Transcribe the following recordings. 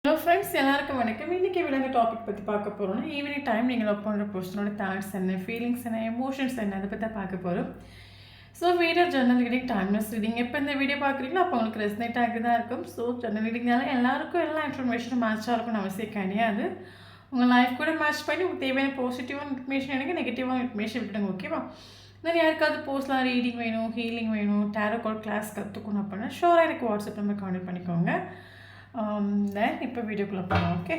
Hello friends, எல்லாருக்கும் வணக்கம். இன்றைக்கி விலங்கு டாபிக் பற்றி பார்க்க போகிறோம்னா, ஈவினிங் டைம் நீங்கள் லவ் பண்ணுற பர்சனோட தாட்ஸ் என்ன, ஃபீலிங்ஸ் என்ன, எமோஷன்ஸ் என்ன, அதை பற்றி பார்க்க போகிறோம். So video journal reading, timeless reading எப்போ இந்த வீடியோ பார்க்குறீங்களோ அப்போ உங்களுக்கு ரெசனேட் ஆகி தான் இருக்கும். ஸோ ஜர்னல் ரீடிங்னால எல்லாருக்கும் எல்லா இன்ஃபர்மேஷனும் மேட்சாக இருக்கும்னு அவசியம் கிடையாது. உங்கள் லைஃப் கூட மேட்ச் பண்ணி உங்களுக்கு தேவையான பாசிட்டிவான இன்ஃபர்மேஷன் எனக்கு, நெகட்டிவான இன்ஃபர்மேஷன் விட்டுடுங்க. ஓகேவா? தென் யாருக்காவது போஸ்ட்லாம் ரீடிங் வேணும், ஹீலிங் வேணும், டேரோ கார்ட் கிளாஸ் கற்றுக்கணும் அப்படின்னா ஷோராக எனக்கு வாட்ஸ்அப் நம்பர் கான்டெக்ட் பண்ணிக்கோங்க. தென் இப்போ வீடியோக்குள்ளே போகலாம். Okay,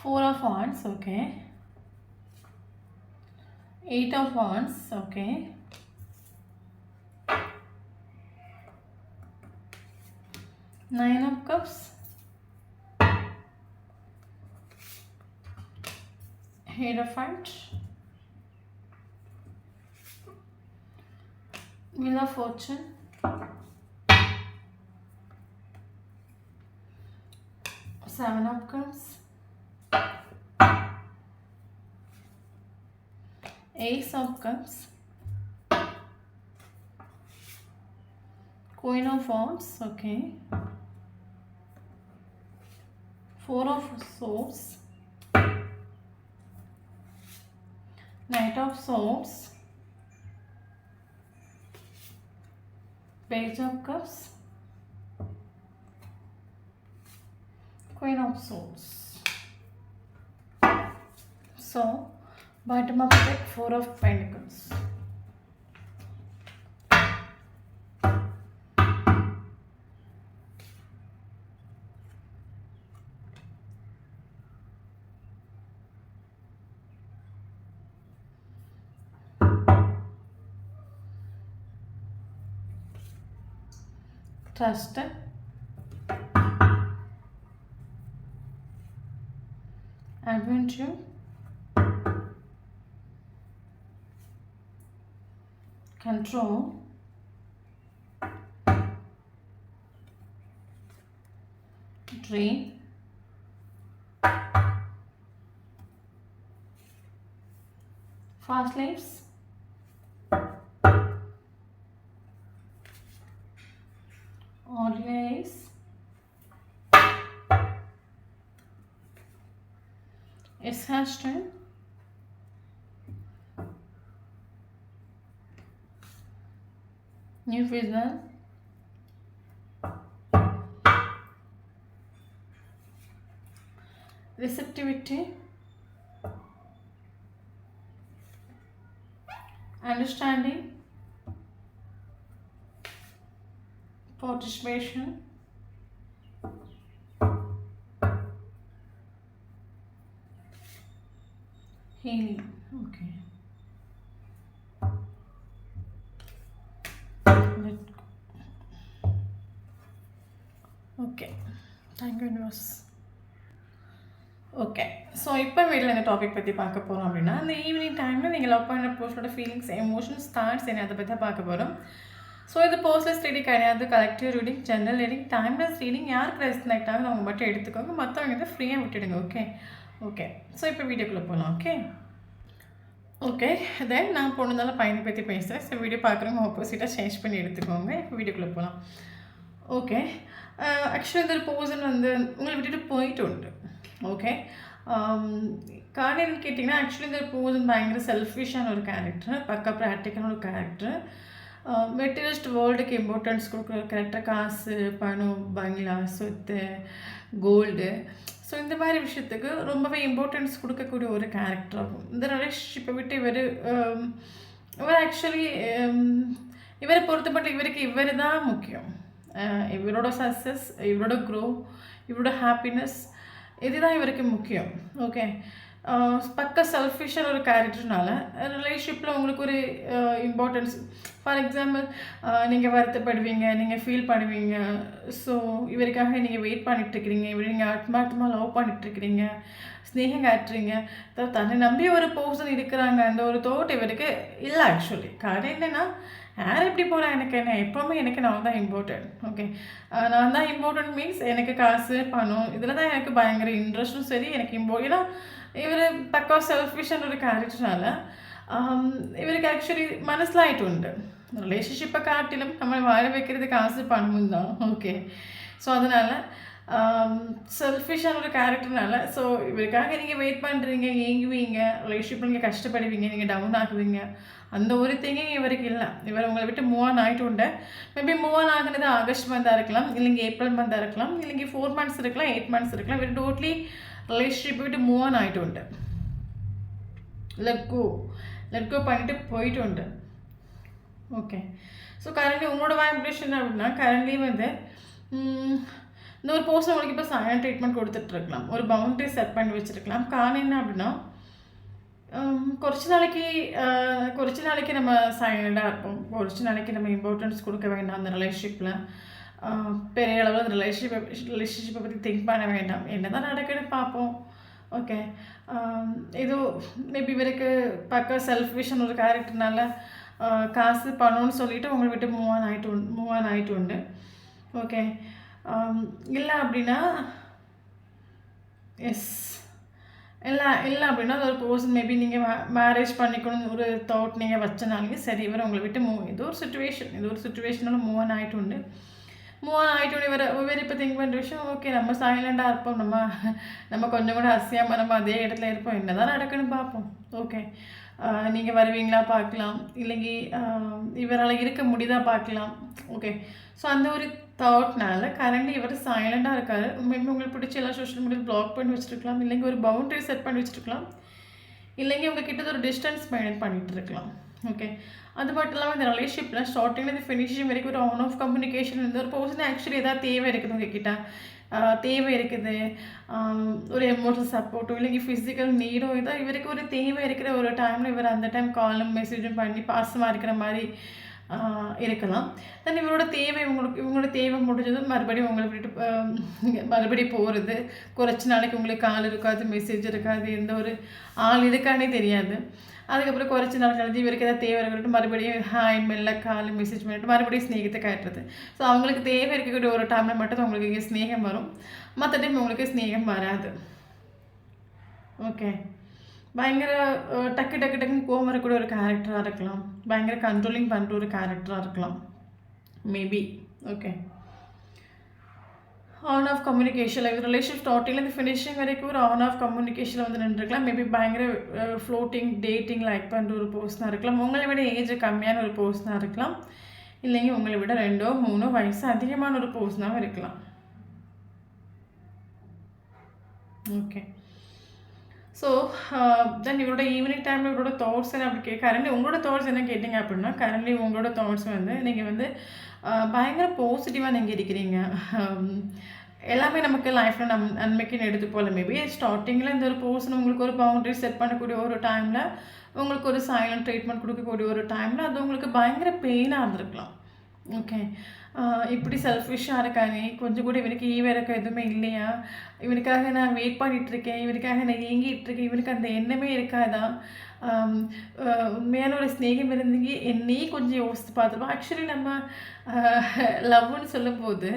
Four of Wands, okay. Eight of Wands, okay. Nine of Cups. Hierophant. Wheel of Fortune. Seven of Cups. Ace of Cups. Queen of Wands, okay. Four of Swords. Knight of Swords. Page of Cups. Queen of Swords. So bottom of the deck, Four of Pentacles. Trust, adventure, control, dream, fast lives, ordinaries, exhaustion, new vision, receptivity, understanding, participation, healing. Okay. Okay, thank you universe. Okay, so இப்போ வீட்டில் இந்த topic பற்றி பார்க்க போகிறோம் அப்படின்னா, இந்த evening டைமில் நீங்கள் லவ் பண்ணுற பர்சனோட ஃபீலிங்ஸ், எமோஷன்ஸ், தாட்ஸ் என்ன, அதை பற்றி தான் பார்க்க போகிறோம். ஸோ இது பர்சனல் ரீடிங் கிடையாது, collective reading, general reading, timeless reading. யாருக்கு ரெஸ்னெக்ட் ஆகுது அவங்க மட்டும் எடுத்துக்கோங்க, மற்றவங்க இதை ஃப்ரீயாக விட்டுடுங்க. ஓகே ஓகே, ஸோ இப்போ வீடியோக்குள்ளே போகலாம். ஓகே ஓகே, தென் நான் பொண்ணுனால பையனை பற்றி பேசுகிறேன். ஸோ வீடியோ பார்க்குறவங்க ஆப்போசிட்டாக சேஞ்ச் பண்ணி எடுத்துக்கோங்க. இப்போ வீடியோக்குள்ளே போகலாம். ஓகே, ஆக்சுவலி இந்த ஒரு பர்சன் வந்து உங்களை விட்டுட்டு போயிட்டு உண்டு. ஓகே, காரணம் கேட்டிங்கன்னா, ஆக்சுவலி இந்த பர்சன் பயங்கர செல்ஃபிஷான ஒரு கேரக்டர், பக்கா ப்ராக்டிக்கலான ஒரு கேரக்டர், மெட்டீரியலிஸ்ட் வேர்ல்டுக்கு இம்பார்ட்டன்ஸ் கொடுக்குற ஒரு கேரக்டர். காசு, பணம், பங்களா, சொத்து, கோல்டு, ஸோ இந்த மாதிரி விஷயத்துக்கு ரொம்பவே இம்பார்ட்டன்ஸ் கொடுக்கக்கூடிய ஒரு கேரக்டர் ஆகும். இந்த ரிலேஷன்ஷிப்பை விட்டு இவர் ஆக்சுவலி இவரை பொறுத்த மட்டும் இவருக்கு இவர் தான் முக்கியம். இவரோட சக்ஸஸ், இவரோட க்ரோ, இவரோட ஹாப்பினஸ், இதுதான் இவருக்கு முக்கியம். ஓகே, பக்க செல்ஃபிஷான ஒரு கேரக்டர்னால ரிலேஷன்ஷிப்பில் உங்களுக்கு ஒரு இம்பார்ட்டன்ஸ். ஃபார் எக்ஸாம்பிள், நீங்கள் வருத்தப்படுவீங்க, நீங்கள் ஃபீல் பண்ணுவீங்க. ஸோ இவருக்காக நீங்கள் வெயிட் பண்ணிகிட்ருக்கிறீங்க, இவர் நீங்கள் ஆத்மார்த்தமாக லவ் பண்ணிகிட்ருக்கிறீங்க, ஸ்னேகம் காட்டுறீங்க. தன்னை நம்பி ஒரு பர்சன் இருக்கிறாங்க, அந்த ஒரு தோட் இவருக்கு இல்லை. ஆக்சுவலி காரணம் என்னென்னா, யார் எப்படி போகிறா எனக்கு என்ன, எப்போவுமே எனக்கு நான் தான் இம்பார்ட்டன்ட். ஓகே, நான் தான் இம்பார்ட்டன்ட் மீன்ஸ் எனக்கு காசு, பணம், இதில் தான் எனக்கு பயங்கர இன்ட்ரெஸ்ட்டும் சரி, எனக்கு ஏன்னா இவர் பக்கா செல்ஃபிஷான ஒரு கேரக்டர்னால இவருக்கு ஆக்சுவலி മനസ്സിലായിട്ടുണ്ട്. ரிலேஷன்ஷிப்பை காட்டிலும் நம்ம வாழ வைக்கிறது காசு பணமும் தான். ஓகே. ஸோ அதனால் செல்ஃபிஷான ஒரு கேரக்டர்னால ஸோ இவருக்காக நீங்கள் வெயிட் பண்ணுறீங்க, ஏங்குவீங்க, ரிலேஷன்ஷிப்பில் நீங்கள் கஷ்டப்படுவீங்க, நீங்கள் டவுன் ஆகுவீங்க. அந்த ஒரு திங்கிங் இவருக்கு இல்லை. இவர் உங்களை விட்டு மூவ் ஆன் ஆகிட்டு உண்டு. மேபி மூவ் ஆன் ஆகுனது ஆகஸ்ட் மந்தாக இருக்கலாம், இல்லைங்க ஏப்ரல் மந்தாக இருக்கலாம், இல்லைங்க 4 months இருக்கலாம், 8 months இருக்கலாம். இவர் டோட்லி ரிலேஷன்ஷிப் விட்டு மூவ் ஆன் ஆகிட்டு உண்டு. லெட் கோ பண்ணிட்டு போயிட்டு உண்டு. ஓகே. ஸோ கரண்ட்லி உங்களோட வைப்ரேஷன் அப்படின்னா கரண்ட்லி வந்து இன்னொரு பர்சன் உங்களுக்கு இப்போ சைலண்ட் ட்ரீட்மெண்ட் கொடுத்துட்ருக்கலாம், ஒரு பவுண்டரி செட் பண்ணி வச்சுருக்கலாம். காரணம் என்ன அப்படின்னா കുറച്ച് നാளைக்கு நம்ம சைலண்டாக இருப்போம், കുറച്ച് நாளைக்கு நம்ம இம்பார்ட்டன்ஸ் கொடுக்க வேண்டாம் அந்த ரிலேஷன்ஷிப்பில். பெரிய அளவில் அந்த ரிலேஷன்ஷிப்பை பற்றி திங்க் பண்ண வேண்டாம், என்ன தான் நடக்குதுன்னு பார்ப்போம். ஓகே. ஏதோ மேபி இவருக்கு பக்க செல்ஃபிஷன் ஒரு கேரக்டர்னால காசு பணம்னு சொல்லிவிட்டு உங்களை விட்டு மூவ் ஆன் ஆகிட்டு உண்டு. ஓகே. இல்லை அப்படின்னா எஸ் இல்லை அப்படின்னா ஒரு பர்சன் மேபி நீங்கள் மேரேஜ் பண்ணிக்கணும்னு ஒரு தாட் நீங்கள் வச்சனாலே சரி, இவர் உங்களை விட்டு ஏதோ ஒரு சுச்சுவேஷனால மூவ் ஆன் ஆகிட்டு உண்டு. இவர் இப்போ திங்க் பண்ணுற விஷயம், ஓகே நம்ம சைலண்டாக இருப்போம், நம்ம கொஞ்சம் கூட அசையாமல் நம்ம அதே இடத்துல இருப்போம், என்ன தான் நடக்குன்னு பார்ப்போம். ஓகே. நீங்கள் வருவீங்களா பார்க்கலாம், இல்லைங்க இவரால் இருக்க முடியுதா பார்க்கலாம். ஓகே. ஸோ அந்த ஒரு தாட்னால கரண்ட்லி இவர் சைலண்டாக இருக்கார். மேபி உங்களுக்கு பிடிச்ச எல்லா சோஷியல் மீடியா பிளாக் பண்ணி வச்சுருக்கலாம், இல்லைங்க ஒரு பவுண்டரி செட் பண்ணி வச்சுருக்கலாம், இல்லைங்க உங்கள் கிட்ட ஒரு டிஸ்டன்ஸ் மெயின்டைன் பண்ணிகிட்டு இருக்கலாம். ஓகே. அது மட்டும் இல்லாமல் இந்த ரிலேஷன்ஷிப்பில் ஸ்டார்டிங்லேருந்து ஃபினிஷிங் வரைக்கும் ஒரு ஆன் ஆஃப் கம்யூனிகேஷன் இருந்து ஒரு பர்சன் ஆக்சுவலி ஏதாவது தேவை இருக்குது உங்ககிட்ட, தேவை இருக்குது, ஒரு எமோஷனல் சப்போர்ட்டோ இல்லைங்க ஃபிசிக்கல் நீடோ ஏதோ இவருக்கு ஒரு தேவை இருக்கிற ஒரு டைமில் இவர் அந்த டைம் காலும் மெசேஜும் பண்ணி பாசமாக இருக்கிற மாதிரி இருக்கலாம். தென் இவங்களோட தேவை முடிஞ்சதும் மறுபடியும் உங்களை விட்டு மறுபடியும் போகிறது. குறைச்சி நாளைக்கு உங்களுக்கு கால் இருக்காது, மெசேஜ் இருக்காது, எந்த ஒரு ஆள் இருக்கானே தெரியாது. அதுக்கப்புறம் குறைச்சி நாள் கழிஞ்சு இவருக்கு ஏதாவது தேவை இருக்கட்டும் மறுபடியும் ஹாய் மெல்ல கால் மெசேஜ் பண்ணிட்டு மறுபடியும் ஸ்நேகத்தை காட்டுறது. ஸோ அவங்களுக்கு தேவை இருக்கக்கூடிய ஒரு டைமில் மட்டும் தான் உங்களுக்கு இங்கே ஸ்நேகம் வரும், மற்ற டைம் உங்களுக்கு ஸ்நேகம் வராது. ஓகே. பயங்கர டக்குன்னு கோவம் வரக்கூடிய ஒரு கேரக்டராக இருக்கலாம், பயங்கர கண்ட்ரோலிங் பண்ணுற ஒரு கேரக்டராக இருக்கலாம் maybe. Okay. On off communication relation ஸ்டார்டிங்லேருந்து ஃபினிஷிங் வரைக்கும் ஒரு ஆன் ஆஃப் கம்யூனிகேஷனில் வந்து நின்றுருக்கலாம். மேபி பயங்கர ஃப்ளோட்டிங் டேட்டிங் லைக் பண்ணுற ஒரு பர்சனாக இருக்கலாம், உங்களை விட ஏஜ் கம்மியான ஒரு பர்சனாக இருக்கலாம், இல்லைங்க உங்களை விட 2-3 வயசு அதிகமான ஒரு பர்சனாகவும் இருக்கலாம். ஓகே. ஸோ தென் இவரோட ஈவினிங் டைமில் இவரோட தாட்ஸ் என்ன அப்படி கரண்ட்லி உங்களோட தாட்ஸ் என்ன கேட்டிங்க அப்படின்னா கரண்ட்லி உங்களோட தாட்ஸ் வந்து நீங்கள் வந்து பயங்கர பாசிட்டிவாக நீங்கள் இருக்கிறீங்க. எல்லாமே நமக்கு லைஃப்பில் நன்மைக்குன்னு எடுத்து போகல. மேபி ஸ்டார்டிங்கில் இந்த ஒரு பர்சன் உங்களுக்கு ஒரு பவுண்டரி செட் பண்ணக்கூடிய ஒரு டைமில், உங்களுக்கு ஒரு சைலண்ட் ட்ரீட்மெண்ட் கொடுக்கக்கூடிய ஒரு டைமில் அது உங்களுக்கு பயங்கர பெயினாக இருந்திருக்கலாம். ஓகே. இப்படி செல்ஃபிஷாக இருக்கானே, கொஞ்சம் கூட இவனுக்கு ஈவிரக்கம் எதுவுமே இல்லையா, இவனுக்காக நான் வெயிட் பண்ணிகிட்ருக்கேன், இவனுக்காக நான் ஏங்கிட்டுருக்கேன், இவனுக்கு அந்த எண்ணமே இருக்காதா, உண்மையான ஒரு ஸ்நேகம் இருந்தீங்க என்னையும் கொஞ்சம் யோசித்து பார்த்துருப்போம். ஆக்சுவலி நம்ம லவ்னு சொல்லும்போது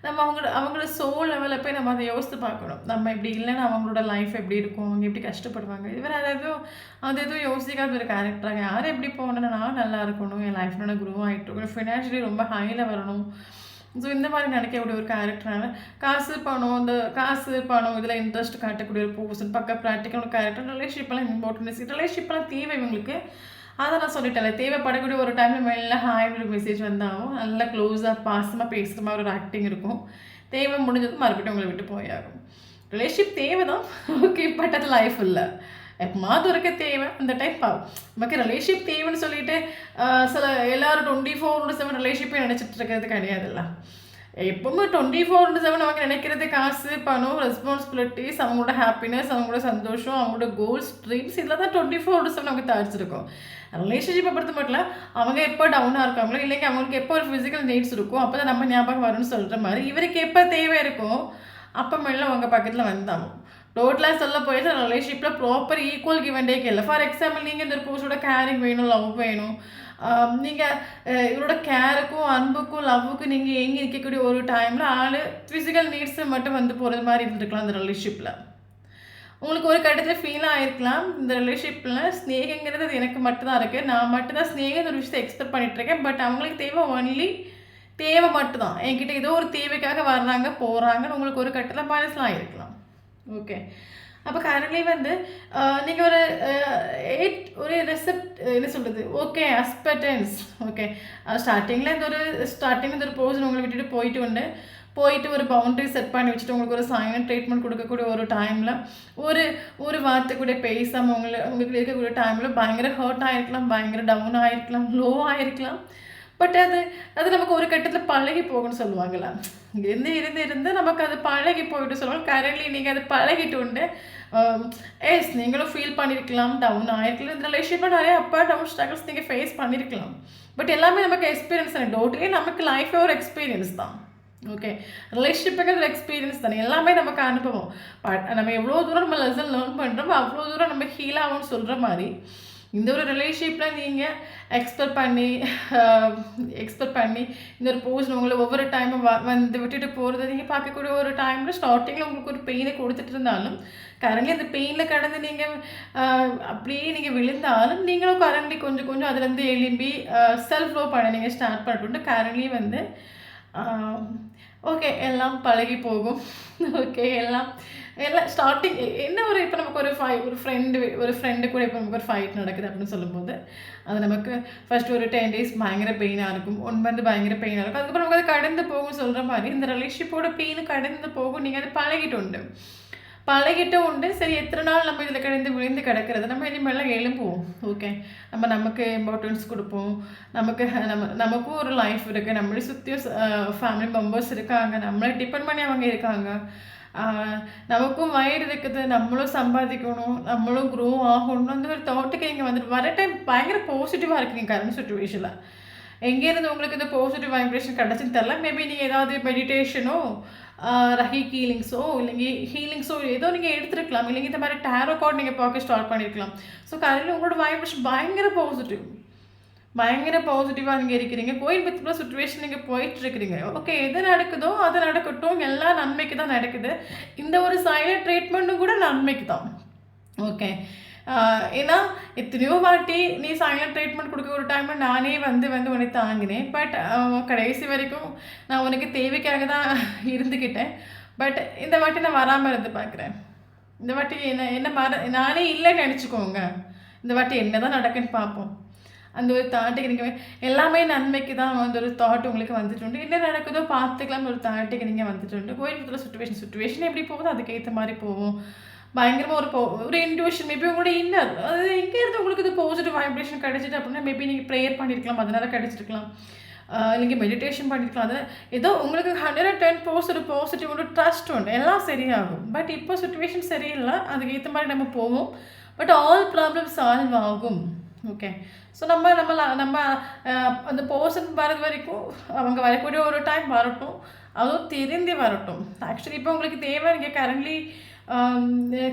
நம்ம அவங்களோட சோல் லெவலில் போய் நம்ம அதை யோசித்து பார்க்கணும். நம்ம இப்படி இல்லைன்னா அவங்களோட லைஃப் எப்படி இருக்கும், அவங்க எப்படி கஷ்டப்படுவாங்க. இவர் அது எதுவும் யோசிக்காத ஒரு கேரக்டராக யார் எப்படி போனேன்னா நான் நல்லா இருக்கணும், என் லைஃப்பில் நான் க்ரோ ஆகிட்டு ஃபினான்ஷியலி ரொம்ப ஹையில் வரணும். ஸோ இந்த மாதிரி நினைக்கக்கூடிய ஒரு கேரக்டரான காசு பணம் இதில் இன்ட்ரெஸ்ட் காட்டக்கூடிய ஒரு பர்சன், பக்க ப்ராக்டிக்கல் ஒரு கேரக்டர். ரிலேஷன்ஷிப்பெல்லாம் இம்பார்ட்டன்ஸ், ரிலேஷன்ஷிப்பெல்லாம் இவங்களுக்கு அதை நான் சொல்லிட்டேன். தேவைப்படக்கூடிய ஒரு டைமில் மேலே ஹாய் ஒரு மெசேஜ் வந்தாலும் நல்லா க்ளோஸாக பாசமாக பேசுகிற மாதிரி ஒரு ஆக்டிங் இருக்கும். தேவை முடிஞ்சதும் மறுபடியும் உங்களை விட்டு போயாகும். ரிலேஷன்ஷிப் தேவை தான், ஓகே, பட் அது லைஃப் இல்லை, எப்போது இருக்க தேவை அந்த டைப் நமக்கு ரிலேஷன்ஷிப் தேவைன்னு சொல்லிட்டு சில எல்லோரும் 24/7 ரிலேஷன்ஷிப்பே நினச்சிட்டு இருக்கிறது கிடையாதுல்ல. எப்போவுமே 24/7 நமக்கு நினைக்கிறது காசு பணம் ரெஸ்பான்சிபிலிட்டிஸ், அவங்களோட ஹாப்பினஸ், அவங்களோட சந்தோஷம், அவங்களோட கோல்ஸ் ட்ரீம்ஸ், இதில் தான் 24/7 நமக்கு தாழ்ச்சிருக்கோம். ரிலேஷன்ஷிப்பை பொறுத்த மட்டும் அவங்க எப்போ டவுனாக இருக்காங்களோ இல்லைங்க அவங்களுக்கு எப்போ ஒரு ஃபிசிக்கல் நீட்ஸ் இருக்கும் அப்போ தான் நம்ம ஞாபகம் வரும்னு சொல்கிற மாதிரி இவருக்கு எப்போ தேவை இருக்கும் அப்போ மேலே உங்கள் பக்கத்தில் வந்தாகும். டோட்டலாக சொல்ல போயிட்டு ரிலேஷன்ஷிப்பில் proper equal give and take இல்லை. ஃபார் எக்ஸாம்பிள் நீங்கள் இந்த ஒரு பர்சனோட கேரிங் வேணும், லவ் வேணும், நீங்கள் இவரோட கேருக்கும் அன்புக்கும் லவ்வுக்கும் நீங்கள் எங்கே இருக்கக்கூடிய ஒரு டைமில் ஆள் ஃபிசிக்கல் நீட்ஸை மட்டும் வந்து போகிறது மாதிரி இருந்துருக்கலாம் அந்த ரிலேஷன்ஷிப்பில். உங்களுக்கு ஒரு கட்டத்தில் ஃபீல் ஆகிருக்கலாம் இந்த ரிலேஷன்ஷிப்பில் ஸ்நேகங்கிறது அது எனக்கு மட்டும்தான் இருக்குது, நான் மட்டும்தான் ஸ்நேகம் ஒரு விஷயத்தை எக்ஸ்பெக்ட் பண்ணிகிட்ருக்கேன். பட் அவங்களுக்கு தேவை ஒன்லி தேவை மட்டும்தான், என்கிட்ட ஏதோ ஒரு தேவைக்காக வர்றாங்க போகிறாங்கன்னு உங்களுக்கு ஒரு கட்டத்தில் மனசில் ஆகிருக்கலாம். ஓகே, அப்போ கரண்ட்லி வந்து நீங்கள் ஒரு ரெசிப்ட் என்ன சொல்கிறது, ஓகே அஸ்பெக்டன்ஸ். ஓகே, ஸ்டார்டிங்கில் இந்த ஒரு பர்சன் உங்களை விட்டுட்டு போயிட்டு ஒரு பவுண்டரி செட் பண்ணி வச்சுட்டு உங்களுக்கு ஒரு சைலண்ட் ட்ரீட்மெண்ட் கொடுக்கக்கூடிய ஒரு டைமில் ஒரு வார்த்தை கூட பேசாமல் உங்களுக்கு இருக்கக்கூடிய டைமில் பயங்கர ஹர்ட் ஆகிருக்கலாம், பயங்கர டவுன் ஆகிருக்கலாம், லோ ஆகிருக்கலாம். பட் அது நமக்கு ஒரு கட்டத்தில் பழகி போகணும்னு சொல்லுவாங்களா, இருந்து நமக்கு அது பழகி போயிட்டு சொல்லுவாங்க. கரண்ட்லி நீங்கள் அது பழகிட்டு உண்டு. நீங்களும் ஃபீல் பண்ணியிருக்கலாம், டவுன் ஆகிருக்கலாம். இந்த ரிலேஷன்ஷிப்பில் நிறைய அப்பா டவுன் ஸ்ட்ரகிள்ஸ் நீங்கள் ஃபேஸ் பண்ணியிருக்கலாம். பட் எல்லாமே நமக்கு எக்ஸ்பீரியன்ஸ் தானே, டோட்டலி நமக்கு லைஃபே ஒரு எக்ஸ்பீரியன்ஸ் தான். ஓகே, ரிலேஷன்ஷிப்புங்கிறது ஒரு எக்ஸ்பீரியன்ஸ் தானே, எல்லாமே நமக்கு அனுபவம். நம்ம எவ்வளோ தூரம் நம்ம லெசன் லேர்ன் பண்ணுறோமோ அவ்வளோ தூரம் நம்ம ஹீல் ஆகும்னு சொல்கிற மாதிரி இந்த ஒரு ரிலேஷன்ஷிப்பில் நீங்கள் எக்ஸ்பெக்ட் பண்ணி இந்த ஒரு பர்சன் உங்களை ஒவ்வொரு டைமும் வந்து விட்டுட்டு போகிறத நீங்கள் பார்க்கக்கூடிய ஒரு டைமில் ஸ்டார்டிங்கில் உங்களுக்கு ஒரு பெயினை கொடுத்துட்டு இருந்தாலும் கரண்ட்லி அந்த பெயினில் கடந்து நீங்கள் அப்படியே நீங்கள் விழுந்தாலும் நீங்களும் கரண்ட்லி கொஞ்சம் அதுலேருந்து எழும்பி செல்ஃப் லவ் பண்ண நீங்கள் ஸ்டார்ட் பண்ணிட்டு கரண்ட்லி வந்து ஓகே எல்லாம் பழகி போகும். ஓகே, எல்லாம் ஸ்டார்டிங் என்ன இப்போ நமக்கு ஒரு ஃப்ரெண்டு கூட இப்போ நமக்கு ஒரு ஃபைட் நடக்குது அப்படின்னு சொல்லும்போது அது நமக்கு ஃபஸ்ட்டு ஒரு 10 days பயங்கர பெயினாக இருக்கும், 1 month பயங்கர பெயினாக இருக்கும். அதுக்கப்புறம் நமக்கு அது கடந்து போகும். சொல்கிற மாதிரி இந்த ரிலேஷன்ஷிப்போட பெயின் கடந்து போகும். நீங்கள் அது பழகிட்டு உண்டு. சரி, எத்தனை நாள் நம்ம இதில் விழுந்து கிடக்கிறது, நம்ம இனிமேலாம் எழும்புவோம். ஓகே, நமக்கு இம்பார்ட்டன்ஸ் கொடுப்போம். நமக்கும் ஒரு லைஃப் இருக்குது, நம்மளை சுற்றியும் ஃபேமிலி மெம்பர்ஸ் இருக்காங்க, நம்மளை டிபெண்ட் பண்ணி அவங்க இருக்காங்க. நமக்கும் வயிறு இருக்குது, நம்மளும் சம்பாதிக்கணும், நம்மளும் க்ரோ ஆகணும். அந்த ஒரு தாட்டுக்கு நீங்கள் வந்துட்டு வர டைம் பயங்கர பாசிட்டிவாக இருக்குங்க கரண்ட் சுச்சுவேஷனில். எங்கேருந்து உங்களுக்கு இந்த பாசிட்டிவ் வைப்ரேஷன் கிடச்சின்னு தெரில. மேபி நீங்கள் ஏதாவது மெடிடேஷனோ ரஹி ஹீலிங்ஸோ ஏதோ நீங்கள் எடுத்துருக்கலாம். இல்லைங்க இந்த மாதிரி டேரோ கார்டு நீங்கள் பார்க்க ஸ்டார்ட் பண்ணியிருக்கலாம். ஸோ கரண்ட்லி உங்களோட வைப்ரேஷன் பயங்கர பாசிட்டிவாக நீங்கள் இருக்கிறீங்க. கோயில் பற்றின சுச்சுவேஷன் நீங்கள் போயிட்டுருக்கிறீங்க. ஓகே, எது நடக்குதோ அது நடக்கட்டும், எல்லாம் நன்மைக்கு தான் நடக்குது. இந்த ஒரு சைலண்ட் ட்ரீட்மெண்ட்டும் கூட நன்மைக்கு தான். ஓகே, ஏன்னா எத்தனையோ வாட்டி நீ சைலண்ட் ட்ரீட்மெண்ட் கொடுக்க ஒரு டைமில் நானே வந்து உன்னை தாங்கினேன். பட் கடைசி வரைக்கும் நான் உனக்கு தேவைக்காக தான் இருந்துக்கிட்டேன். பட் இந்த வாட்டி நான் வராமல் இருந்து பார்க்குறேன். இந்த வாட்டி நானே இல்லைன்னு நினச்சிக்கோங்க. இந்த வாட்டி என்ன தான் நடக்குன்னு பார்ப்போம். அந்த ஒரு தாட்டுக்கு நீங்கள் எல்லாமே நன்மைக்கு தான் வந்து ஒரு தாட் உங்களுக்கு வந்துட்டு என்ன நடக்குதோ பார்த்துக்கலாம் ஒரு தாட்டுக்கு நீங்கள் வந்துட்டு கோயில் சுச்சுவேஷன் எப்படி போகுதோ அதுக்கேற்ற மாதிரி போகும். பயங்கரமாக ஒரு இன்ட்யூஷன் மேபி உங்களோட இன்னர் அது எங்கேருந்து உங்களுக்கு இது பாசிட்டிவ் வைப்ரேஷன் கிடச்சிட்டு அப்படின்னா மேபி நீங்கள் ப்ரேயர் பண்ணியிருக்கலாம், அதனால கிடச்சிருக்கலாம். நீங்கள் மெடிடேஷன் பண்ணியிருக்கலாம். அதில் ஏதோ உங்களுக்கு 110% ஒரு பாசிட்டிவ் ஒரு ட்ரஸ்ட் உண்டு, எல்லாம் சரியாகும். பட் இப்போ சுச்சுவேஷன் சரியில்லை, அதுக்கேற்ற மாதிரி நம்ம போவோம். பட் ஆல் ப்ராப்ளம்ஸ் சால்வ் ஆகும். ஓகே, ஸோ நம்ம அந்த பர்சன் வரது வரைக்கும் அவங்க வரக்கூடிய ஒரு டைம் வரட்டும், அதுவும் திருந்தி வரட்டும். ஆக்சுவலி இப்போ உங்களுக்கு தேவை, நீங்கள்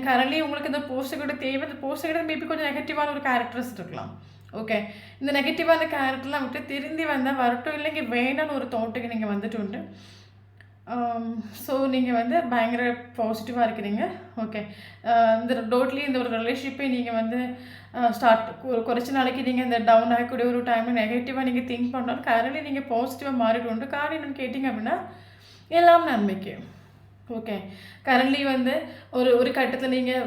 கரண்ட்லி உங்களுக்கு இந்த போஸ்ட்டுக்கிட்ட தேவை. இந்த போஸ்ட்டுக்கிட்ட மேபி கொஞ்சம் நெகட்டிவான ஒரு கேரக்டர்ஸ் இருக்கலாம். ஓகே, இந்த நெகட்டிவான கேரக்டர்லாம் விட்டு திருந்தி வந்தால் வரட்டும். இல்லைங்க வேணும்னு ஒரு தோட்டுக்கு நீங்கள் வந்துட்டு உண்டு. ஸோ நீங்கள் வந்து பயங்கர பாசிட்டிவாக இருக்கிறீங்க. ஓகே, இந்த டோட்லி இந்த ஒரு ரிலேஷன்ஷிப்பை நீங்கள் வந்து குறைச்ச நாளைக்கு நீங்கள் இந்த டவுன் ஆகக்கூடிய ஒரு டைமில் நெகட்டிவாக நீங்கள் திங்க் பண்ணாலும் கரண்ட்லி நீங்கள் பாசிட்டிவாக மாறிட்டு உண்டு. காரணம் என்னென்னு கேட்டிங்க அப்படின்னா எல்லாம் நன்மைக்கு. ஓகே, கரண்ட்லி வந்து ஒரு கட்டத்தில் நீங்கள்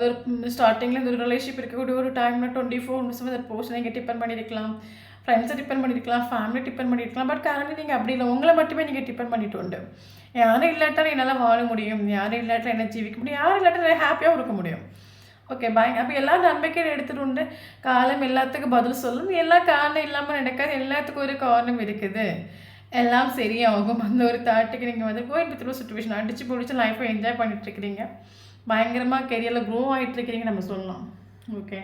ஒரு ஸ்டார்டிங்கில் இந்த ஒரு ரிலேஷன்ஷிப் இருக்கக்கூடிய ஒரு டைமில் 24 அந்த போஸ்ட் நீங்கள் டிபெண்ட் பண்ணியிருக்கலாம், ஃப்ரெண்ட்ஸை டிபெண்ட் பண்ணியிருக்கலாம், ஃபேமிலி டிபெண்ட் பண்ணியிருக்கலாம். பட் கரண்ட்லி நீங்கள் அப்படி இல்லை, உங்களை மட்டுமே நீங்கள் டிபெண்ட் பண்ணிட்டு உண்டு. யாரும் இல்லாட்டாலும் என்னால் வாழ முடியும், யாரும் இல்லாட்டால் என்ன ஜீவிக்க முடியும், யாரும் இல்லாட்டால் ஹாப்பியாக இருக்க முடியும். ஓகே, அப்போ எல்லா நன்மைக்கும் எடுத்துகிட்டு உண்டு. காலம் எல்லாத்துக்கும் பதில் சொல்லும், எல்லா காரணம் இல்லாமல் நடக்காது, எல்லாத்துக்கும் ஒரு காரணம் இருக்குது, எல்லாம் சரியாகும். அந்த ஒரு தாட்டுக்கு நீங்கள் வந்து கோயம்புத்தூர் சுச்சுவேஷன் அடித்து பிடிச்சி லைஃப்பை என்ஜாய் பண்ணிகிட்ருக்கிறீங்க. பயங்கரமாக கெரியரில் க்ரோ ஆகிட்டுருக்கிறீங்க நம்ம சொல்லலாம். ஓகே,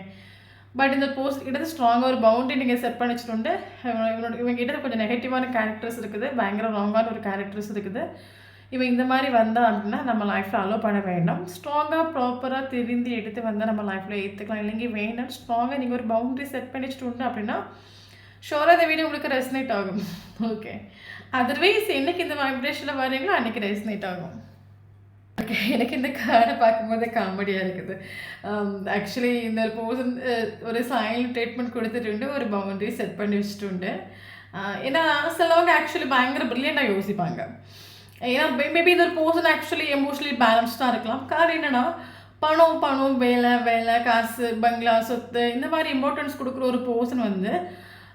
பட் இந்த போஸ்ட் கிட்ட ஸ்ட்ராங்காக ஒரு பவுண்டரி நீங்கள் செட் பண்ணி வச்சுட்டு இவங்ககிட்ட கொஞ்சம் நெகட்டிவான கேரக்டர்ஸ் இருக்குது, பயங்கர ராங்கான ஒரு கேரக்டர்ஸ் இருக்குது. இவன் இந்த மாதிரி வந்தால் அப்படின்னா நம்ம லைஃப்பில் அலோவ் பண்ண வேண்டாம். ஸ்ட்ராங்காக ப்ராப்பராக திருந்தி எடுத்து வந்தால் நம்ம லைஃப்பில் ஏற்றுக்கலாம். இல்லைங்க வேண்டாம், ஸ்ட்ராங்காக நீங்கள் ஒரு பவுண்டரி செட் பண்ணி வச்சுட்டு அப்படின்னா ஷோராக இந்த வீடியோ உங்களுக்கு ரெசனேட் ஆகும். ஓகே, அதர்வைஸ் என்றைக்கு இந்த வைப்ரேஷனில் வரீங்களோ அன்றைக்கி ரெசனேட் ஆகும். எனக்கு இந்த கார்டை பார்க்கும்போது காமெடியாக இருக்குது. ஆக்சுவலி இந்த பர்சன் ஒரு சைலண்ட் ட்ரீட்மெண்ட் கொடுத்துட்டு ஒரு பவுண்டரி செட் பண்ணி வச்சுட்டு. ஏன்னா சிலவங்க ஆக்சுவலி பயங்கர ப்ரில்லியண்ட்டாக யோசிப்பாங்க. ஏன்னா மேபி இந்த ஒரு பர்சன் ஆக்சுவலி எமோஷனலி பேலன்ஸ்டாக இருக்கலாம். காரணம் என்னென்னா பணம் பணம் வேலை வேலை காசு பங்களா சொத்து இந்த மாதிரி இம்பார்ட்டன்ஸ் கொடுக்குற ஒரு பர்சன்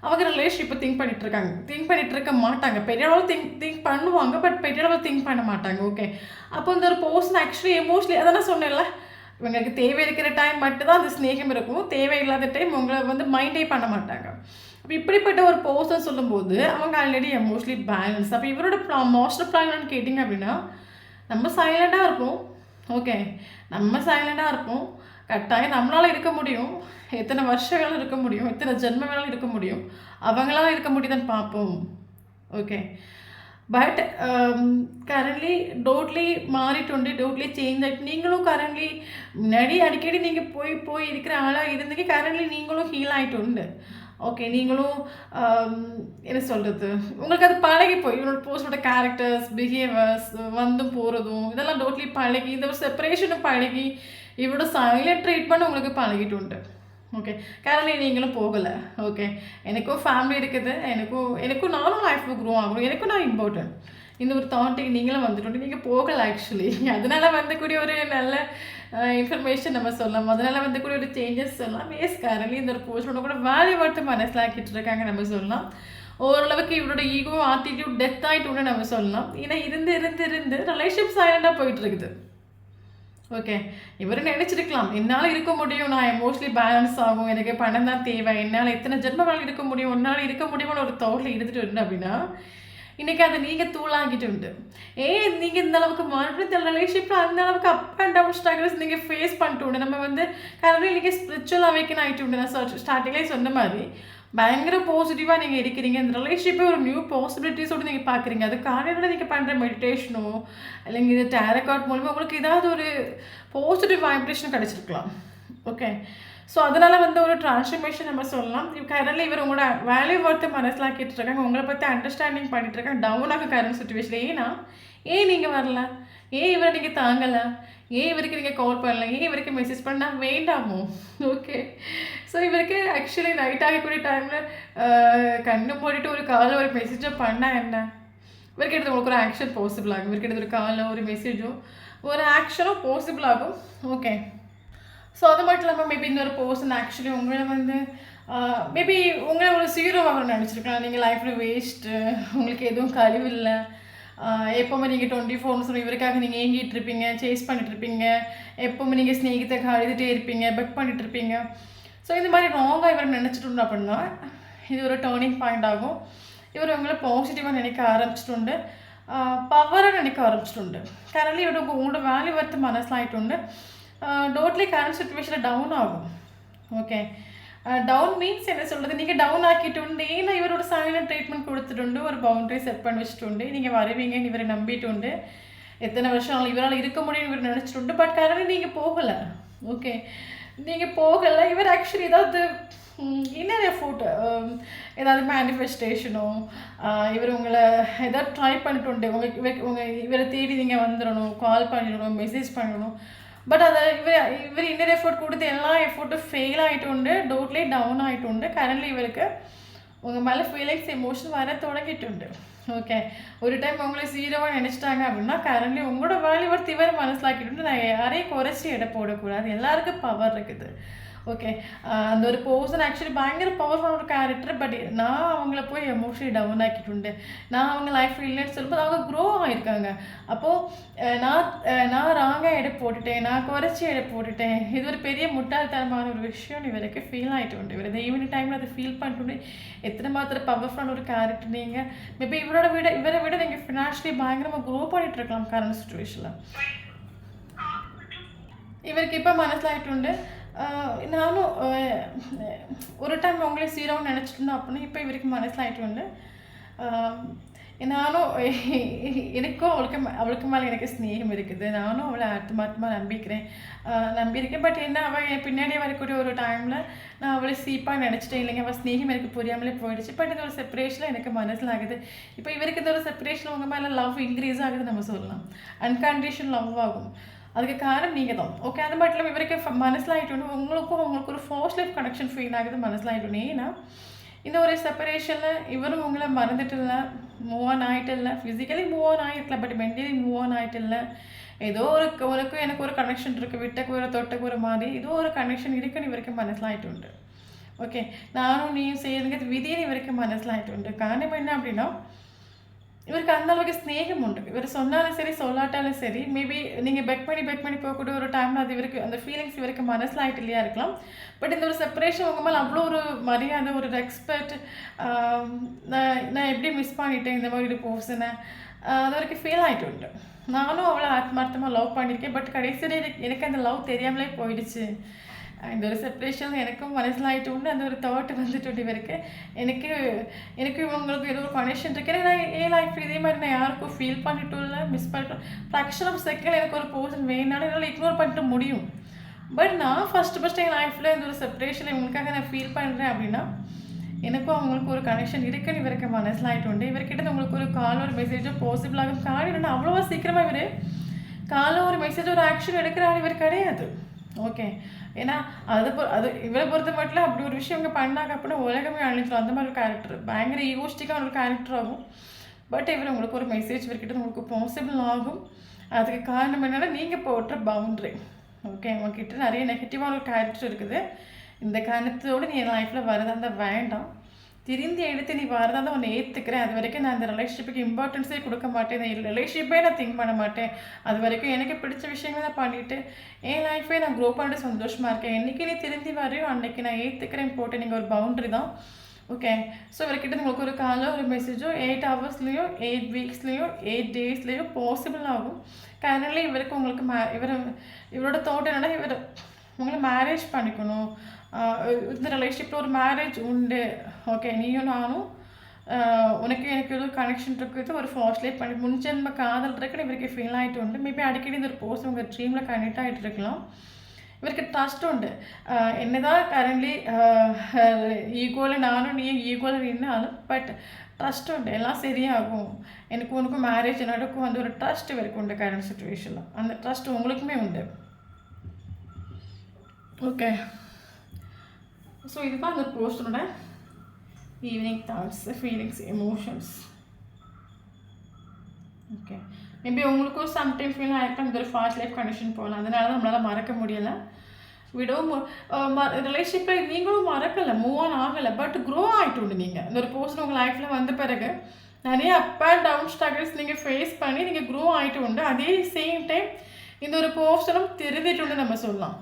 அவங்க ரிலேஷன்ஷிப்பை திங்க் பண்ணிகிட்டு இருக்க மாட்டாங்க. பெரிய அளவு திங்க் பண்ணுவாங்க, பட் பெரிய அளவு திங்க் பண்ண மாட்டாங்க. ஓகே, அப்போ இந்த ஒரு பர்சன் ஆக்சுவலி எமோஷனலி அதான் சொன்னேன்ல, இவங்களுக்கு தேவை இருக்கிற டைம் மட்டும்தான் அந்த ஸ்நேகம் இருக்கும், தேவையில்லாத டைம் உங்களை மைண்டே பண்ண மாட்டாங்க. அப்போ இப்படிப்பட்ட ஒரு பர்சன் சொல்லும்போது அவங்க ஆல்ரெடி எமோஷனலி பேலன்ஸ். அப்போ இவரோட மாஸ்டர் பிளான் என்னன்னு கேட்டிங்க அப்படின்னா, நம்ம சைலண்டாக இருப்போம். ஓகே, நம்ம சைலண்டாக இருப்போம். கட்டாயம் நம்மளால் இருக்க முடியும். எத்தனை வருஷங்களும் இருக்க முடியும், எத்தனை ஜென்மங்களும் இருக்க முடியும், அவங்களால இருக்க முடியுதான்னு பார்ப்போம். ஓகே, பட் கரண்ட்லி டோட்லி மாறிட்டு டோட்லி சேஞ்ச் ஆகிட்டு நீங்களும் கரண்ட்லி முன்னாடி அடிக்கடி நீங்கள் போய் இருக்கிற ஆளாக இருந்தீங்க. கரண்ட்லி நீங்களும் ஹீல் ஆகிட்டு. ஓகே, நீங்களும் என்ன சொல்கிறது, உங்களுக்கு அது பழகி போய் இவனோட போஸ்டோட கேரக்டர்ஸ் பிஹேவியர்ஸ் வந்தும் போகிறதும் இதெல்லாம் டோட்லி பழகி, இந்த ஒரு செப்பரேஷனும் பழகி, இவரோட சைலண்ட் ட்ரீட்மெண்ட் உங்களுக்கு பழகிட்டு. ஓகே, கரண்ட்லி நீங்களும் போகலை. ஓகே, எனக்கும் ஃபேமிலி இருக்குது, எனக்கும் நானும் லைஃப்பில் க்ரோ ஆகணும், எனக்கும் நான் இம்பார்ட்டன்ட். இந்த ஒரு தாட்டுக்கு நீங்களும் வந்துட்டு நீங்கள் போகலை. ஆக்சுவலி அதனால் வந்தக்கூடிய ஒரு நல்ல இன்ஃபர்மேஷன் நம்ம சொல்லலாம், அதனால் வந்தக்கூடிய ஒரு சேஞ்சஸ் சொல்லலாம். கரண்ட்லி இந்த ஒரு போஸ்டோட கூட வேல்யூ வர்த்து மனசிலாக்கிட்டு இருக்காங்க நம்ம சொல்லலாம். ஓரளவுக்கு இவரோட ஈகோ ஆட்டிடியூட் டெத் ஆகிட்டு நம்ம சொல்லலாம். ஏன்னா இருந்து ரிலேஷன்ஷிப் சைலண்டாக போயிட்டு இருக்குது. ஓகே, இவர் நினச்சிருக்கலாம் என்னால் இருக்க முடியும், நான் எமோஷனலி பேலன்ஸ் ஆகும், எனக்கு பணம் தான் தேவை, என்னால் எத்தனை ஜென்மங்கள் இருக்க முடியும், என்னால் இருக்க முடியும்னு ஒரு தோட்டில் இருந்துட்டு அப்படின்னா இன்றைக்கி அதை நீங்கள் தூளாகிட்டு நீங்கள் இந்த அளவுக்கு மறுபடியும் இந்த ரிலேஷன்ஷிப்பில் அந்த அளவுக்கு அப் அண்ட் டவுன் ஸ்ட்ரகிள்ஸ் நீங்கள் ஃபேஸ் பண்ணிட்டு நம்ம கரெக்டாக இன்றைக்கி ஸ்பிரிச்சுவல் அவேக்கன் ஆகிட்டு நான் ஸ்டார்டிங்லேயே சொன்ன மாதிரி பயங்கர பாசிட்டிவாக நீங்கள் இருக்கிறீங்க. இந்த ரிலேஷன்ஷிப்பே ஒரு நியூ பாசிபிலிட்டிஸோடு நீங்கள் பார்க்குறீங்க. அது காலையில் நீங்கள் பண்ணுற மெடிடேஷனோ இல்லைங்க இது டேரோ கார்ட் மூலமாக உங்களுக்கு ஏதாவது ஒரு பாசிட்டிவ் வைப்ரேஷன் கிடச்சிருக்கலாம். ஓகே, ஸோ அதனால் ஒரு டிரான்ஸ்ஃபர்மேஷன் நம்ம சொல்லலாம். கரண்ட்லி இவர் உங்களோட வேல்யூ வர்த்து மனசிலாக்கிட்டு இருக்காங்க, உங்களை பற்றி அண்டர்ஸ்டாண்டிங் பண்ணிட்டு இருக்காங்க. டவுன் ஆக கரண்ட் சுச்சுவேஷன். ஏன் நீங்கள் வரல, ஏன் இவரை நீங்கள் தாங்கலை, ஏன் இவருக்கு நீங்கள் கால் பண்ணல, ஏன் இவருக்கு மெசேஜ் பண்ணால் வேண்டாமோ. ஓகே, ஸோ இவருக்கு ஆக்சுவலி நைட் ஆகக்கூடிய டைமில் கண்ணு மூடிட்டு ஒரு காலில் ஒரு மெசேஜோ பண்ணால் என்ன, இவருக்கு எடுத்து உங்களுக்கு ஒரு ஆக்ஷன் பாசிபிள் ஆகும். இவருக்கு எடுத்து ஒரு காலில் ஒரு மெசேஜோ ஒரு ஆக்ஷனும் பாசிபிள் ஆகும். ஓகே, ஸோ அது மட்டும் இல்லாமல் மேபி இன்னொரு பர்சன் ஆக்சுவலி உங்களை மேபி உங்களை ஒரு ஜீரோவாக நினச்சிருக்கலாம். நீங்கள் லைஃப்பில் வேஸ்ட்டு, உங்களுக்கு எதுவும் கழிவு இல்லை, எப்போவுமே நீங்கள் 24 இவருக்காக நீங்கள் ஏங்கிட்டு இருப்பீங்க, சேஸ் பண்ணிட்டுருப்பீங்க, எப்போவுமே நீங்கள் ஸ்நேகித்தை அழுதுகிட்டே இருப்பீங்க, பெக் பண்ணிட்டுருப்பீங்க. ஸோ இந்த மாதிரி ராங்காக இவர் நினச்சிட்டு அப்படின்னா இது ஒரு டேர்னிங் பாயிண்ட் ஆகும். இவர் உங்களை பாசிட்டிவாக நினைக்க ஆரம்பிச்சிட்டு பவராக நினைக்க ஆரம்பிச்சிட்டு கரண்ட்லி உங்களோட வேல்யூ வர்த்து மனசிலாகிட்டு டோட்லி கரண்ட் சுச்சுவேஷனில் டவுன் ஆகும். ஓகே, டவுன் மீன்ஸ் என்ன சொல்கிறது, நீங்கள் டவுன் ஆக்கிட்டு ஏன்னா இவரோட சைலண்ட் ட்ரீட்மெண்ட் கொடுத்துட்டு ஒரு பவுண்டரி செட் பண்ணி வச்சுட்டு நீங்கள் வருவீங்கன்னு இவரை நம்பிட்டு எத்தனை வருஷம் இவரால் இருக்க முடியும்னு இவர் நினச்சிட்டு. பட் கரண்ட்லி நீங்கள் போகலை. ஓகே, நீங்கள் போகலை. இவர் ஆக்சுவலி ஏதாவது இன்னர் எஃபோர்ட் ஏதாவது மேனிஃபெஸ்டேஷனோ இவர் உங்களை ஏதாவது ட்ரை பண்ணிட்டு இவரை தேடி நீங்கள் வந்துடணும், கால் பண்ணிடணும், மெசேஜ் பண்ணணும். பட் அதை இவர் இன்னர் எஃபோர்ட் கொடுத்து எல்லா எஃபோர்ட்டும் ஃபெயில் ஆகிட்டு டோட்லி டவுன் ஆகிட்டு கரண்ட்லி இவருக்கு உங்கள் மேலே ஃபீலிங்ஸ் எமோஷன் வர தொடங்கிட்டு. ஓகே, ஒரு டைம் உங்களை ஜீரோவாக நினச்சிட்டாங்க அப்படின்னா கரண்ட்லி உங்களோட வேல்யூ வர்த்து இவர் மனசிலாக்கிட்டு நான் யாரையும் குறைச்சி எடை போடக்கூடாது, எல்லாருக்கும் பவர் இருக்குது. ஓகே, அந்த ஒரு பர்சன் ஆக்சுவலி பயங்கர பவர்ஃபுல் ஒரு கேரக்டர். பட் நான் அவங்கள போய் எமோஷனலி டவுன் ஆக்கிட்டு நான் அவங்க லைஃப் இல்லைன்னு சொல்லும்போது அவங்க க்ரோ ஆகிருக்காங்க. அப்போது நான் ராங்காக எடை போட்டுட்டேன், நான் குறைச்சி எடை போட்டுட்டேன், இது ஒரு பெரிய முட்டாள்தனமான ஒரு விஷயம் இவருக்கு ஃபீல் ஆகிட்டு இவர் இந்த ஈவினிங் டைமில் அதை ஃபீல் பண்ணிட்டு எத்தனை மாத்திரம் பவர்ஃபுல்லான ஒரு கேரக்டர் நீங்கள் மேபி இவரை விட நீங்கள் ஃபினான்ஷியலி பயங்கரமாக க்ரோ பண்ணிகிட்டு இருக்கலாம் கரண்ட் சுச்சுவேஷனில். இவருக்கு இப்போ மனசிலாகிட்டு நானும் ஒரு டைம் உங்களே ஜீரோன்னு நினச்சிட்டு அப்படின்னா இப்போ இவருக்கு மனசிலாகிட்டு நானும் எனக்கும் அவளுக்கு மேலே எனக்கு ஸ்நேகம் இருக்குது. நானும் அவளை ஆத்மார்த்தமாக நம்பியிருக்கேன். பட் என்ன அவள் என் பின்னாடியே வரக்கூடிய ஒரு டைமில் நான் அவளை சீப்பாக நினச்சிட்டேன். இல்லைங்க, அவள் ஸ்நேகம் எனக்கு புரியாமலே போயிடுச்சு. பட் இந்த ஒரு செப்பரேஷனில் எனக்கு மனசில் ஆகுது. இப்போ இவருக்கு இந்த ஒரு செப்பரேஷனில் உங்கள் மேலே லவ் இன்க்ரீஸ் ஆகுது நம்ம சொல்லலாம். அன்கண்டிஷன் லவ் ஆகும். அதுக்கு காரணம் நீங்கள் தான். ஓகே, அது மட்டும் இல்லாமல் இவருக்கு மனசில் ஆகிட்டோன்னு உங்களுக்கு ஒரு ஃபோர்ஸ் லைஃப் கனெக்ஷன் ஃபீல் ஆகுது மனசில் ஆகிட்டோன்னு. ஏன்னா இந்த ஒரு செப்பரேஷனில் இவரும் உங்களை மறந்துட்டு இல்லை, மூவ் ஆன் ஆகிட்டு இல்லை, ஃபிசிக்கலி மூவ் ஆன் ஆகிருக்கலாம், பட் மென்டலி மூவ் ஆன் ஆகிட்டு இல்லை. ஏதோ உனக்கும் எனக்கு ஒரு கனெக்ஷன் இருக்குது, விட்டக்கு ஒரு தொட்டக்கு ஒரு மாதிரி ஏதோ ஒரு கனெக்ஷன் இருக்குன்னு இவருக்கு மனசிலாகிட்டு உண்டு. ஓகே, நானும் நீயும் செய்யுங்கிறது விதின்னு இவருக்கு மனசிலாகிட்டு உண்டு. காரணம் என்ன அப்படின்னா இவருக்கு அந்த அளவுக்கு ஸ்நேகம் உண்டு. இவர் சொன்னாலும் சரி சொல்லாட்டாலும் சரி, மேபி நீங்கள் பெக் பண்ணி போகக்கூடிய ஒரு டைமில் அது இவருக்கு அந்த ஃபீலிங்ஸ் இவருக்கு மனசில் ஆகிட்டு இல்லையா இருக்கலாம். பட் இந்த ஒரு செப்பரேஷன் உங்கள் மேலே அவ்வளோ ஒரு மரியாதை, ஒரு ரெஸ்பெக்ட், நான் எப்படி மிஸ் பண்ணிட்டேன் இந்த மாதிரி ஒரு பர்சனை, அது வரைக்கும் ஃபீல் ஆகிட்டு உண்டு. நானும் அவளை ஆத்மார்த்தமாக லவ் பண்ணியிருக்கேன். பட் கடைசியில் எனக்கு அந்த லவ் தெரியாமலே போயிடுச்சு. இந்த ஒரு செப்பரேஷன் எனக்கும் மனசில் ஆகிட்டு உண்டு. அந்த ஒரு தாட் வந்துட்டு இவருக்கு எனக்கு இவங்களுக்கு ஏதோ ஒரு கனெக்ஷன் இருக்கு. நான் ஏன் லைஃப் இதே மாதிரி நான் யாருக்கும் ஃபீல் பண்ணிட்டும் இல்லை, மிஸ் பண்ணிட்டோம். ஃப்ராக்ஷன் ஆஃப் செகண்ட் எனக்கு ஒரு பர்சன் வேணாலும் என்னால் இக்னோர் பண்ணிட்டு முடியும். பட் நான் ஃபஸ்ட்டு என் லைஃப்பில் இந்த ஒரு செப்பரேஷன் இவங்களுக்காக நான் ஃபீல் பண்ணுறேன் அப்படின்னா எனக்கும் அவங்களுக்கு ஒரு கனெக்ஷன் இருக்குன்னு இவருக்கு மனசில் ஆகிட்டு உண்டு. இவர்கிட்ட உங்களுக்கு ஒரு கால் ஒரு மெசேஜோ பாசிபிள் ஆகும். கால் அவ்வளோவா சீக்கிரமாக இவர் காலை ஒரு மெசேஜ் ஒரு ஆக்ஷன் எடுக்கிறாரு இவர் கிடையாது. ஓகே, ஏன்னா அது இவரை பொறுத்த மட்டும் அப்படி ஒரு விஷயம் இங்கே பண்ணாங்க அப்படின்னா உலகமே அழிஞ்சிடும். அந்த மாதிரி ஒரு கேரக்டர் பயங்கர ஈகோஸ்டிக்காக ஒரு கேரக்டர் ஆகும். பட் இவர் உங்களுக்கு ஒரு மெசேஜ் இவர்கிட்ட உங்களுக்கு பாசிபிள் ஆகும். அதுக்கு காரணம் என்னென்னா நீங்கள் போடுற பவுண்ட்ரி. ஓகே, உங்ககிட்ட நிறைய நெகட்டிவான ஒரு கேரக்டர் இருக்குது. இந்த காரணத்தோடு நீ என் லைஃப்பில் வரதா வேண்டாம், திருந்தி எடுத்து நீ வரதான் தான் உன்னை ஏற்றுக்கிறேன். அது வரைக்கும் நான் இந்த ரிலேஷன்ஷிப்புக்கு இம்பார்ட்டன்ஸே கொடுக்க மாட்டேன், இந்த ரிலேஷன்ஷிப்பே நான் திங்க் பண்ண மாட்டேன். அது வரைக்கும் எனக்கு பிடிச்ச விஷயங்களை நான் பண்ணிவிட்டு என் லைஃபே நான் க்ரோ பண்ணிட்டு சந்தோஷமாக இருக்கேன். என்றைக்கு நீ திருந்தி வரையோ அன்றைக்கி நான் ஏற்றுக்கிறேன் போட்டு நீங்கள் ஒரு பவுண்ட்ரி தான். ஓகே, ஸோ இவர்கிட்ட உங்களுக்கு ஒரு காலோ ஒரு மெசேஜோ 8 ஹவர்ஸ்லேயோ 8 வீக்ஸ்லேயோ 8 டேஸ்லேயோ பாசிபிள் ஆகும். கரண்ட்லி இவருக்கு உங்களுக்கு இவரோட தோட்டம் என்னன்னா இவர் உங்களை மேரேஜ் பண்ணிக்கணும். இந்த ரிலேஷன்ஷிப்பில் ஒரு மேரேஜ் உண்டு. ஓகே, நீயும் நானும் உனக்கு எனக்கு எதுவும் கனெக்ஷன் இருக்குது, ஒரு ஃபாஸ்ட்லேட் பண்ணி முன்ஜென்ம காதல் இருக்குன்னு இவருக்கு ஃபீல் ஆகிட்டு உண்டு. மேபி அடிக்கடி இந்த ஒரு பர்சன் உங்கள் ட்ரீமில் கனெக்ட் ஆகிட்டு இருக்கலாம். இவருக்கு ட்ரஸ்ட் உண்டு. என்னதான் கரண்ட்லி ஈக்குவலாக நானும் நீயும் ஈக்குவலாக நின்னாலும் பட் ட்ரஸ்ட் உண்டு, எல்லாம் சரியாகும், எனக்கு உனக்கும் மேரேஜ் நடக்கும், அந்த ஒரு ட்ரஸ்ட் இவருக்கு உண்டு கரண்ட் சுச்சுவேஷனில். அந்த ட்ரஸ்ட் உங்களுக்குமே உண்டு. ஓகே, ஸோ இதுதான் அந்த பர்சனோட evening thoughts, feelings, emotions. Okay, maybe உங்களுக்கும் சம்டைம் ஃபீல் ஆகிருக்கும் இந்த ஒரு ஃபாஸ்ட் லைஃப் கண்டிஷன் போகலாம், அதனால தான் நம்மளால் மறக்க முடியலை. ரிலேஷன்ஷிப்பில் நீங்களும் மறக்கலை, மூவ் ஆன் ஆகலை, பட் க்ரோ ஆகிட்டு உண்டு. நீங்கள் இந்த ஒரு பர்சன் உங்கள் லைஃப்பில் வந்த பிறகு நிறைய அப் அண்ட் டவுன் ஸ்ட்ரகிள்ஸ் நீங்கள் ஃபேஸ் பண்ணி நீங்கள் க்ரோ ஆகிட்டு உண்டு. அதே சேம் டைம் இந்த ஒரு பர்சனும் திருந்திட்டு உண்டு நம்ம சொல்லலாம்.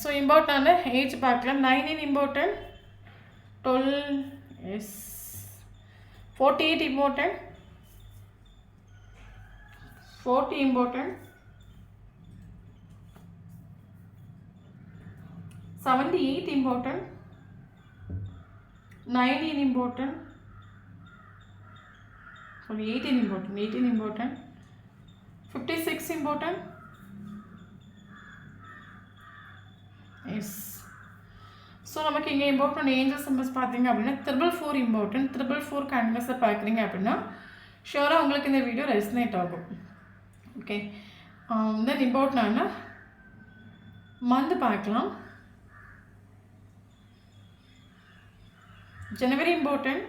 ஸோ இம்பார்ட்டன்டான ஏஜ் பார்க்கலாம். 19 important, 12 yes, 48 important, 40 important, 78 important, 19 important, sorry 18 important, 18 important, 56 important. Yes, so நமக்கு இங்கே இம்பார்ட்டன்ட் ஏஞ்சல் சிம்பல்ஸ் பார்த்தீங்க அப்படின்னா 444 இம்பார்ட்டன்ட். 444 கண்டினியூஸாக பார்க்குறீங்க அப்படின்னா ஷுவராக உங்களுக்கு இந்த வீடியோ ரெசனேட் ஆகும். ஓகே, தென் இம்பார்ட்டன்டான மந்த் பார்க்கலாம். January important,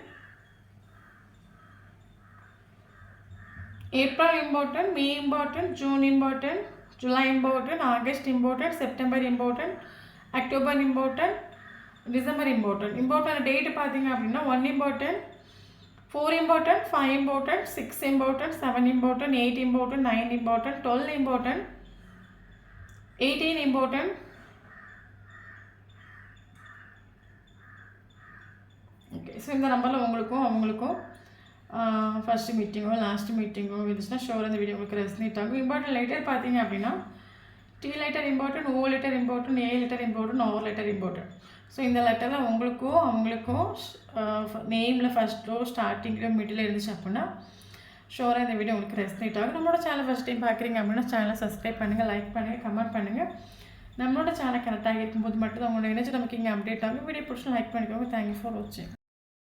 April important, May important, June important, July important, August important, September important, October important, December important. Important date பார்த்தீங்க அப்படின்னா 1 important, 4 important, 5 important, 6 important, 7 important, 8 important, 9 important, 12 important, 18 important. Okay, so இந்த நம்பரில் உங்களுக்கும் அவங்களுக்கும் first மீட்டிங்கோ last மீட்டிங்கோ இருந்துச்சுன்னா sure இந்த video உங்களுக்கு resonate ஆகும். இம்பார்ட்டன்ட் லெட்டர் பார்த்தீங்க அப்படின்னா T letter important, O letter important, A letter important, R letter important. So இந்த லெட்டரில் உங்களுக்கும் அவங்களுக்கும் நேமில் ஃபஸ்ட்டோ ஸ்டார்டிங்லையோ மிடில் இருந்துச்சு அப்படின்னா ஷோராக இந்த வீடியோ உங்களுக்கு ரெஸ்னேட் ஆகும். நம்மளோட சேனல் ஃபஸ்ட் டைம் பார்க்குறீங்க அப்படின்னா சேனலை சப்ஸ்கிரைப் பண்ணுங்கள், லைக் பண்ணுங்கள், கமெண்ட் பண்ணுங்கள். நம்மளோட சேனல் கரெக்டாக இருக்கும்போது மட்டும் தான் உங்களோட எனர்ஜி நமக்கு இங்கே அப்டேட் ஆகும். வீடியோ பிடிச்சி லைக் பண்ணிக்கோங்க. தேங்க்யூ ஃபார் வாட்சிங்.